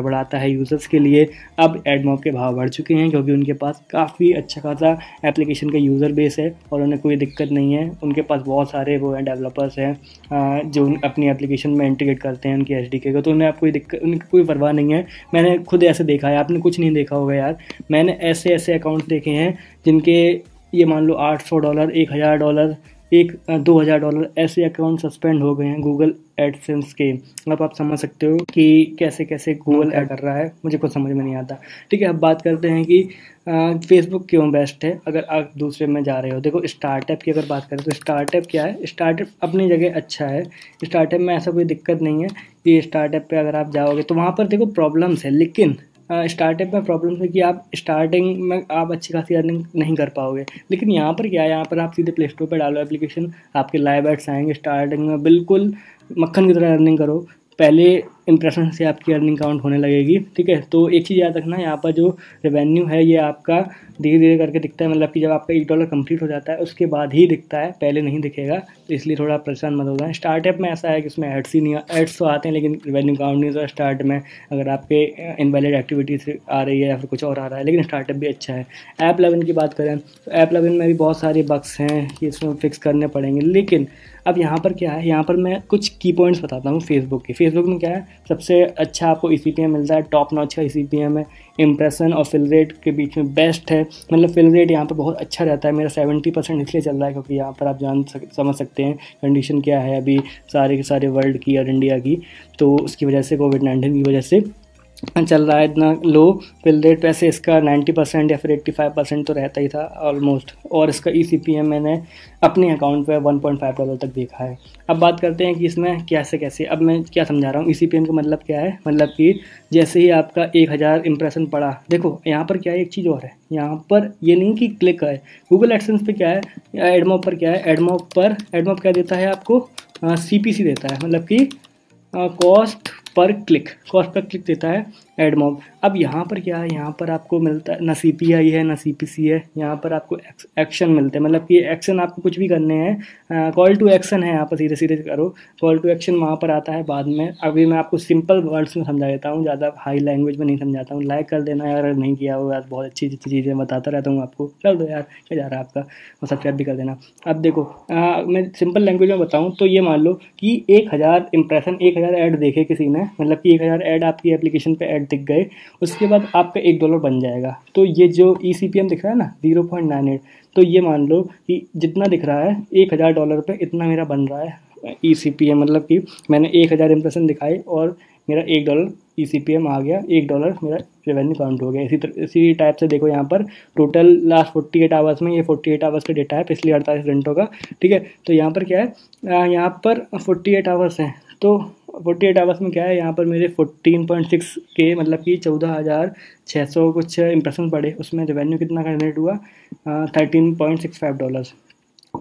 बढ़ाता है यूज़र्स के लिए। अब एडमॉब के भाव बढ़ चुके हैं क्योंकि उनके पास काफ़ी अच्छा खासा एप्लीकेशन का यूज़र बेस है और उन्हें कोई दिक्कत नहीं है। उनके पास बहुत सारे वो हैं डेवलपर्स हैं जो अपनी एप्लीकेशन में इंटीग्रेट करते हैं उनकी एसडीके को, तो उन्हें कोई दिक्कत, उनकी कोई परवाह नहीं है। मैंने खुद ऐसे देखा है, आपने कुछ नहीं देखा होगा यार। मैंने ऐसे ऐसे अकाउंट्स देखे हैं जिनके ये मान लो $800, $1000, $2000 ऐसे अकाउंट सस्पेंड हो गए हैं गूगल एडसेंस के। अब आप समझ सकते हो कि कैसे कैसे गूगल ऐड कर रहा है, मुझे कुछ समझ में नहीं आता। ठीक है, अब बात करते हैं कि फेसबुक क्यों बेस्ट है अगर आप दूसरे में जा रहे हो। देखो स्टार्टअप की अगर बात करें तो स्टार्टअप क्या है, स्टार्टअप अपनी जगह अच्छा है। स्टार्टअप में ऐसा कोई दिक्कत नहीं है कि स्टार्टअप पे अगर आप जाओगे तो वहाँ पर देखो प्रॉब्लम्स है, लेकिन स्टार्टअप में प्रॉब्लम है कि आप स्टार्टिंग में आप अच्छी खासी अर्निंग नहीं कर पाओगे। लेकिन यहाँ पर क्या है, यहाँ पर आप सीधे प्ले स्टोर पर डालो एप्लीकेशन, आपके लाइव एड्स आएंगे, स्टार्टिंग में बिल्कुल मक्खन की तरह अर्निंग करो, पहले इंप्रेशन से आपकी अर्निंग काउंट होने लगेगी। ठीक है, तो एक चीज़ याद रखना, यहाँ पर जो रेवेन्यू है ये आपका धीरे धीरे करके दिखता है, मतलब कि जब आपका $1 कंप्लीट हो जाता है उसके बाद ही दिखता है, पहले नहीं दिखेगा। तो इसलिए थोड़ा परेशान मत हो जाए। स्टार्टअप में ऐसा है कि उसमें एड्स ही नहीं, एड्स तो आते हैं लेकिन रेवेन्यू काउंट नहीं होता स्टार्ट में, अगर आपके इनवैलिड एक्टिविटीज आ रही है या फिर कुछ और आ रहा है। लेकिन स्टार्टअप भी अच्छा है। ऐप 11 की बात करें तो ऐप 11 में भी बहुत सारे बग्स हैं कि इसमें फिक्स करने पड़ेंगे। लेकिन अब यहाँ पर क्या है, यहाँ पर मैं कुछ की पॉइंट्स बताता हूँ फेसबुक के। फेसबुक में क्या है, सबसे अच्छा आपको ECPM मिलता है, टॉप नॉच का ECPM है। इंप्रेशन और फिल रेट के बीच में बेस्ट है, मतलब फिल रेट यहाँ पर बहुत अच्छा रहता है। मेरा 70% इसलिए चल रहा है क्योंकि यहाँ पर आप समझ सकते हैं कंडीशन क्या है अभी सारे के सारे वर्ल्ड की और इंडिया की, तो उसकी वजह से कोविड-19 की वजह से चल रहा है इतना लो फिल रेट। वैसे इसका 90% या फिर 85% तो रहता ही था ऑलमोस्ट, और इसका ECPM मैंने अपने अकाउंट पे $1.5 तक देखा है। अब बात करते हैं कि इसमें कैसे कैसे, अब मैं क्या समझा रहा हूँ। ECPM का मतलब क्या है, मतलब कि जैसे ही आपका 1000 इंप्रेशन पड़ा, देखो यहाँ पर क्या है, एक चीज़ और है, यहाँ पर ये नहीं कि क्लिक है। गूगल एडसेंस पे क्या है, एडमॉब पर क्या है, एडमॉब क्या देता है आपको, CPC देता है, मतलब कि कॉस्ट पर क्लिक देता है एडमॉब। अब यहाँ पर क्या है, यहाँ पर आपको मिलता है ना CPI है ना CPC है, यहाँ पर आपको एक्शन मिलते हैं, मतलब कि एक्शन आपको कुछ भी करने हैं, कॉल टू एक्शन है, यहाँ पर सीधे सीधे करो, कॉल टू एक्शन वहाँ पर आता है बाद में। अभी मैं आपको सिंपल वर्ड्स में समझा देता हूँ, ज़्यादा हाई लैंग्वेज में नहीं समझाता हूँ। लाइक कर देना यार, अगर नहीं किया हो यार, बहुत अच्छी अच्छी चीज़ें बताता रहता हूँ आपको, कर दो यार, क्या जा रहा है आपका, और सब्सक्राइब भी कर देना। अब देखो मैं सिंपल लैंग्वेज में बताऊँ तो ये मान लो कि 1000 इंप्रेशन, 1000 ऐड देखे किसी ने, मतलब कि 1000 ऐड आपकी एप्लीकेशन पे ऐड दिख गए, उसके बाद आपका $1 बन जाएगा। तो ये जो ECPM दिख रहा है ना 0.98, तो ये मान लो कि जितना दिख रहा है $1000 पे इतना मेरा बन रहा है ECPM, मतलब कि मैंने 1000 इंप्रेशन दिखाए और मेरा $1 ECPM आ गया, $1 मेरा रेवेन्यू काउंट हो गया। इसी टाइप से देखो यहाँ पर टोटल लास्ट 48 आवर्स में, ये 48 आवर्स का डेटा है पिछले 48 घंटों का। ठीक है, तो यहाँ पर क्या है, यहाँ पर 48 आवर्स हैं, तो 48 आवर्स में क्या है, यहाँ पर मेरे 14.6 के, मतलब कि 14,600 कुछ इंप्रेशन पड़े, उसमें रेवेन्यू कितना जनरेट हुआ, $13.65।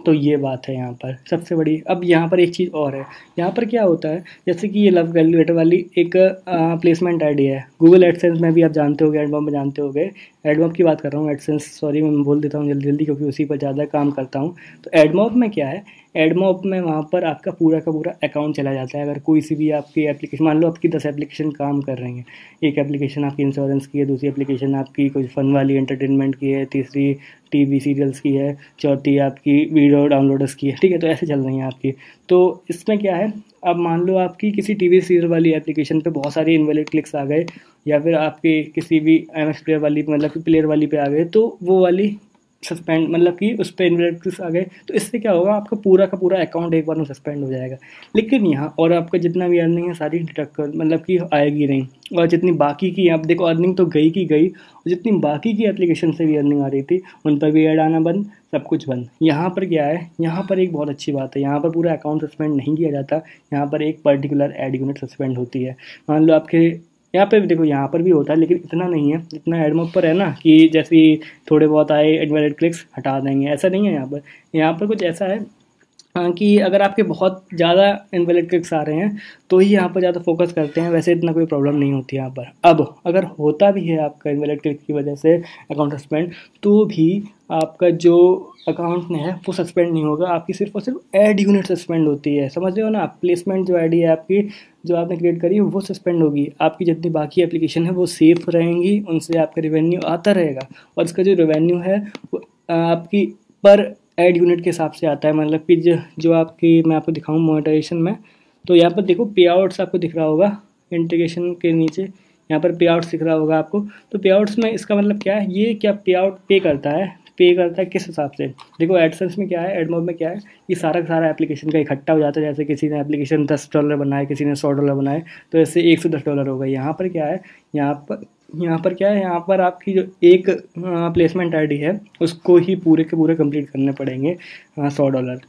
तो ये बात है यहाँ पर सबसे बड़ी। अब यहाँ पर एक चीज़ और है, यहाँ पर क्या होता है, जैसे कि ये लव कैलकुलेटर वाली एक प्लेसमेंट आईडी है। गूगल एडसेंस में भी आप जानते होगे, एडमॉब में जानते होगे, एडमॉब की बात कर रहा हूँ, एडसेंस सॉरी मैं बोल देता हूँ जल्दी जल्दी क्योंकि उसी पर ज़्यादा काम करता हूँ। तो एडमॉब में क्या है, एडमॉब में वहाँ पर आपका पूरा का पूरा अकाउंट चला जाता है। अगर कोई सी भी आपकी एप्लीकेशन, मान लो आपकी 10 एप्लीकेशन काम कर रही हैं, एक एप्लीकेशन आपकी इंश्योरेंस की है, दूसरी एप्लीकेशन आपकी कोई फ़न वाली एंटरटेनमेंट की है, तीसरी टीवी सीरियल्स की है, चौथी आपकी वीडियो डाउनलोडर्स की है। ठीक है, तो ऐसे चल रही हैं आपकी। तो इसमें क्या है, अब मान लो आपकी किसी टीवी सीरियल वाली एप्लीकेशन पे बहुत सारी इनवैलिड क्लिक्स आ गए, या फिर आपके किसी भी MX प्लेयर वाली, मतलब कि प्लेयर वाली पे आ गए, तो वो वाली सस्पेंड, मतलब कि उस पर इनवैलिड क्लिक्स आ गए, तो इससे क्या होगा, आपका पूरा का पूरा अकाउंट एक बार में सस्पेंड हो जाएगा। लेकिन यहाँ और आपका जितना भी अर्निंग है सारी डिडक्ट कर, मतलब कि आएगी नहीं, और जितनी बाकी की, आप देखो अर्निंग तो गई की गई, और जितनी बाकी की एप्लीकेशन से भी अर्निंग आ रही थी उन पर भी ऐड आना बंद, सब कुछ बंद। यहाँ पर क्या है, यहाँ पर एक बहुत अच्छी बात है, यहाँ पर पूरा अकाउंट सस्पेंड नहीं किया जाता, यहाँ पर एक पर्टिकुलर ऐड यूनिट सस्पेंड होती है। मान लो आपके यहाँ पे भी देखो, यहाँ पर भी होता है लेकिन इतना नहीं है जितना एडमॉब पर है ना, कि जैसे ही थोड़े बहुत आए इनवैलिड क्लिक्स हटा देंगे, ऐसा नहीं है यहाँ पर। यहाँ पर कुछ ऐसा है कि अगर आपके बहुत ज़्यादा इनवैलिड क्लिक्स आ रहे हैं तो ही यहाँ पर ज़्यादा फोकस करते हैं, वैसे इतना कोई प्रॉब्लम नहीं होती यहाँ पर। अब अगर होता भी है आपका इनवैलिड क्लिक की वजह से अकाउंट सस्पेंड, तो भी आपका जो अकाउंट में है वो सस्पेंड नहीं होगा, आपकी सिर्फ और सिर्फ ऐड यूनिट सस्पेंड होती है, समझ रहे हो ना। प्लेसमेंट जो आईडी है आपकी, जो आपने क्रिएट करी है वो सस्पेंड होगी, आपकी जितनी बाकी एप्लीकेशन है वो सेफ रहेंगी, उनसे आपका रिवेन्यू आता रहेगा। और इसका जो रिवेन्यू है वो आपकी पर ऐड यूनिट के हिसाब से आता है, मतलब कि जो आपकी, मैं आपको दिखाऊँ मोनेटाइजेशन में, तो यहाँ पर देखो पे आउट्स आपको दिख रहा होगा इंटीग्रेशन के नीचे, यहाँ पर पे आउट्स दिख रहा होगा आपको। तो पे आउट्स में इसका मतलब क्या है, ये क्या पे आउट पे करता है किस हिसाब से। देखो एडसेंस में क्या है, एडमोब में क्या है, ये सारा का सारा एप्लीकेशन का इकट्ठा हो जाता है। जैसे किसी ने एप्लीकेशन $10 बनाए, किसी ने $100 बनाए, तो ऐसे $110 हो गए। यहाँ पर क्या है, यहाँ पर क्या है, यहाँ पर आपकी जो एक प्लेसमेंट आईडी है उसको ही पूरे के पूरे कंप्लीट करने पड़ेंगे $100,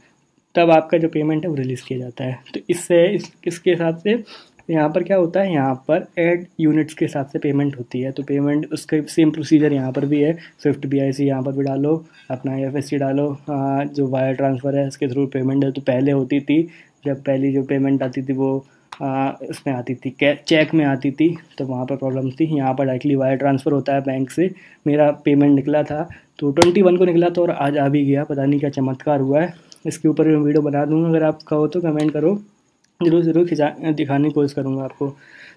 तब आपका जो पेमेंट है वो रिलीज़ किया जाता है। तो इसके हिसाब से यहाँ पर क्या होता है, यहाँ पर ऐड यूनिट्स के हिसाब से पेमेंट होती है। तो पेमेंट उसका सेम प्रोसीजर यहाँ पर भी है, स्विफ्ट BIC यहाँ पर भी डालो, अपना FSC डालो, जो वायर ट्रांसफ़र है इसके थ्रू पेमेंट है। तो पहले होती थी, जब पहली जो पेमेंट आती थी वो उसमें आती थी, चेक में आती थी, तो वहाँ पर प्रॉब्लम थी। यहाँ पर डायरेक्टली वायर ट्रांसफ़र होता है बैंक से। मेरा पेमेंट निकला था तो 21 को निकला, तो और आज आ भी गया, पता नहीं क्या चमत्कार हुआ है। इसके ऊपर मैं वीडियो बना दूँगा, अगर आप कहो तो कमेंट करो, ज़रूर दिखाने की कोशिश करूँगा आपको।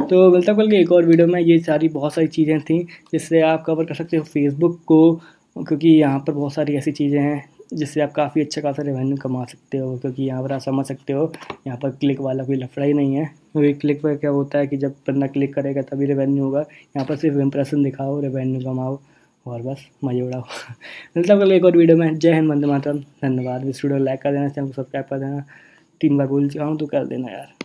तो मिलता कल के एक और वीडियो में। ये सारी बहुत सारी चीज़ें थी जिससे आप कवर कर सकते हो फेसबुक को, क्योंकि यहाँ पर बहुत सारी ऐसी चीज़ें हैं जिससे आप काफ़ी अच्छा खासा रेवेन्यू कमा सकते हो। क्योंकि यहाँ पर आप समझ सकते हो, यहाँ पर क्लिक वाला कोई लफड़ा ही नहीं है। क्योंकि क्लिक पर क्या होता है कि जब बंदा क्लिक करेगा तभी रेवेन्यू होगा, यहाँ पर सिर्फ इम्प्रेशन दिखाओ, रेवेन्यू कमाओ और बस मजे उड़ाओ। मिलता हूँ कल एक और वीडियो में। जय हिंद, वंदे मातरम, धन्यवाद। इस वीडियो को लाइक कर देना, चैनल को सब्सक्राइब कर देना। 3 बार बोल चुका हूँ तो कर देना यार।